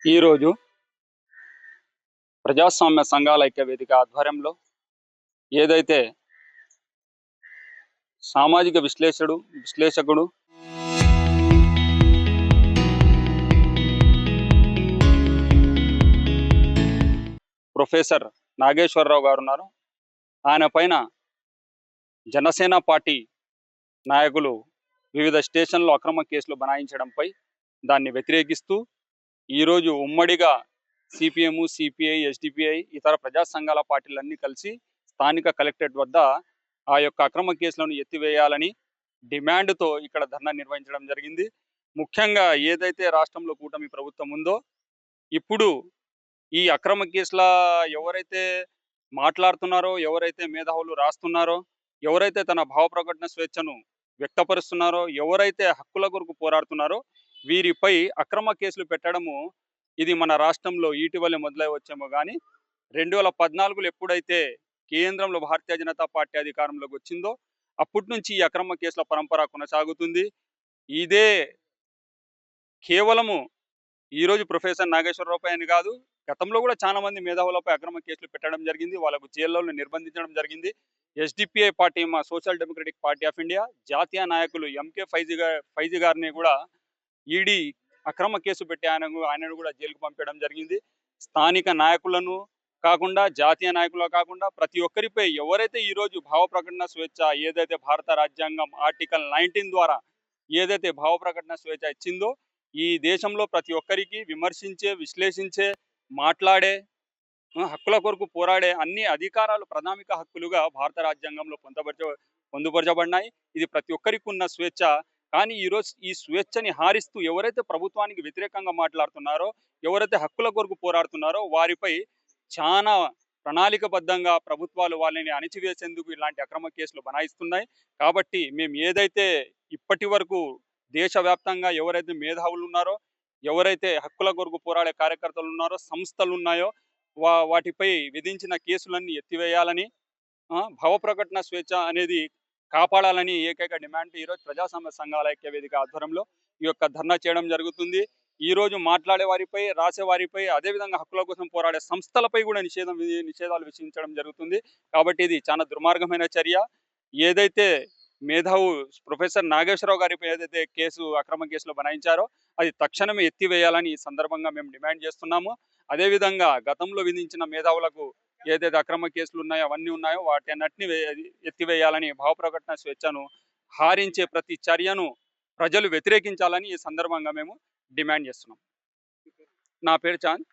ఈరోజు ప్రజాస్వామ్య సంఘాల ఐక్య వేదిక ఆధ్వర్యంలో ఏదైతే సామాజిక విశ్లేషకుడు ప్రొఫెసర్ నాగేశ్వరరావు గారు ఉన్నారు. ఆయన పైన జనసేన పార్టీ నాయకులు వివిధ స్టేషన్లో అక్రమ కేసులు బనాయించడంపై దాన్ని వ్యతిరేకిస్తూ ఈరోజు ఉమ్మడిగా సిపిఎం, సిపిఐ, ఎస్డిపిఐ ఇతర ప్రజా సంఘాల పార్టీలన్నీ కలిసి స్థానిక కలెక్టరేట్ వద్ద ఆ యొక్క అక్రమ కేసులను ఎత్తివేయాలని డిమాండ్తో ఇక్కడ ధర్నా నిర్వహించడం జరిగింది. ముఖ్యంగా ఏదైతే రాష్ట్రంలో కూటమి ప్రభుత్వం ఉందో ఇప్పుడు ఈ అక్రమ కేసుల ఎవరైతే మాట్లాడుతున్నారో, ఎవరైతే మేధావులు రాస్తున్నారో, ఎవరైతే తన భావ ప్రకటన స్వేచ్ఛను వ్యక్తపరుస్తున్నారో, ఎవరైతే హక్కుల కొరకు పోరాడుతున్నారో వీరిపై అక్రమ కేసులు పెట్టడము ఇది మన రాష్ట్రంలో ఇటీవలే మొదలై వచ్చేమో కానీ 2014లో ఎప్పుడైతే కేంద్రంలో భారతీయ జనతా పార్టీ అధికారంలోకి వచ్చిందో అప్పటి నుంచి ఈ అక్రమ కేసుల పరంపర కొనసాగుతుంది. ఇదే కేవలము ఈరోజు ప్రొఫెసర్ నాగేశ్వరరావుపై అని కాదు, గతంలో కూడా చాలా మంది మేధావులపై అక్రమ కేసులు పెట్టడం జరిగింది, వాళ్ళకు జైల్లో నిర్బంధించడం జరిగింది. ఎస్డిపిఐ పార్టీ, మా social democratic party of India జాతీయ నాయకులు ఎంకే ఫైజీ గారిని కూడా ఈడీ అక్రమ కేసు పెట్టి ఆయనను కూడా జైలుకు పంపడం జరిగింది. స్థానిక నాయకులను కాకుండా, జాతీయ నాయకులు కాకుండా ప్రతి ఒక్కరిపై ఎవరైతే ఈరోజు భావ ప్రకటన స్వేచ్ఛ ఏదైతే భారత రాజ్యాంగం ఆర్టికల్ 19 ద్వారా ఏదైతే భావ ప్రకటన స్వేచ్ఛ ఇచ్చిందో ఈ దేశంలో ప్రతి ఒక్కరికి విమర్శించే, విశ్లేషించే, మాట్లాడే, హక్కుల కొరకు పోరాడే అన్ని అధికారాలు ప్రాథమిక హక్కులుగా భారత రాజ్యాంగంలో పొందుపరచబడినాయి. ఇది ప్రతి ఒక్కరికి ఉన్న స్వేచ్ఛ. కానీ ఈరోజు ఈ స్వేచ్ఛని హారిస్తూ ఎవరైతే ప్రభుత్వానికి వ్యతిరేకంగా మాట్లాడుతున్నారో, ఎవరైతే హక్కుల కొరకు పోరాడుతున్నారో వారిపై చాలా ప్రణాళికబద్ధంగా ప్రభుత్వాలు వాళ్ళని అణిచివేసేందుకు ఇలాంటి అక్రమ కేసులు బనాయిస్తున్నాయి. కాబట్టి మేము ఏదైతే ఇప్పటి వరకు దేశవ్యాప్తంగా ఎవరైతే మేధావులు ఉన్నారో, ఎవరైతే హక్కుల కొరకు పోరాడే కార్యకర్తలు ఉన్నారో, సంస్థలు ఉన్నాయో వాటిపై విధించిన కేసులన్నీ ఎత్తివేయాలని, భావ ప్రకటన స్వేచ్ఛ అనేది కాపాడాలని ఏకైక డిమాండ్ ఈరోజు ప్రజాస్వామ్య సంఘాల ఐక్య వేదిక ఆధ్వర్యంలో ఈ యొక్క ధర్నా చేయడం జరుగుతుంది. ఈ రోజు మాట్లాడే వారిపై, రాసే వారిపై, అదేవిధంగా హక్కుల కోసం పోరాడే సంస్థలపై కూడా నిషేధాలు విధించడం జరుగుతుంది. కాబట్టి ఇది చాలా దుర్మార్గమైన చర్య. ఏదైతే మేధావు ప్రొఫెసర్ నాగేశ్వరరావు గారిపై ఏదైతే అక్రమ కేసులు బనాయించారో అది తక్షణమే ఎత్తివేయాలని ఈ సందర్భంగా మేము డిమాండ్ చేస్తున్నాము. అదేవిధంగా గతంలో విధించిన మేధావులకు ఏదైతే అక్రమ కేసులు ఉన్నాయో అవన్నీ ఉన్నాయో వాటి అన్నిటిని ఎత్తివేయాలని, భావ ప్రకటన స్వేచ్ఛను హారించే ప్రతి చర్యను ప్రజలు వ్యతిరేకించాలని ఈ సందర్భంగా మేము డిమాండ్ చేస్తున్నాం. నా పేరు చాంద్.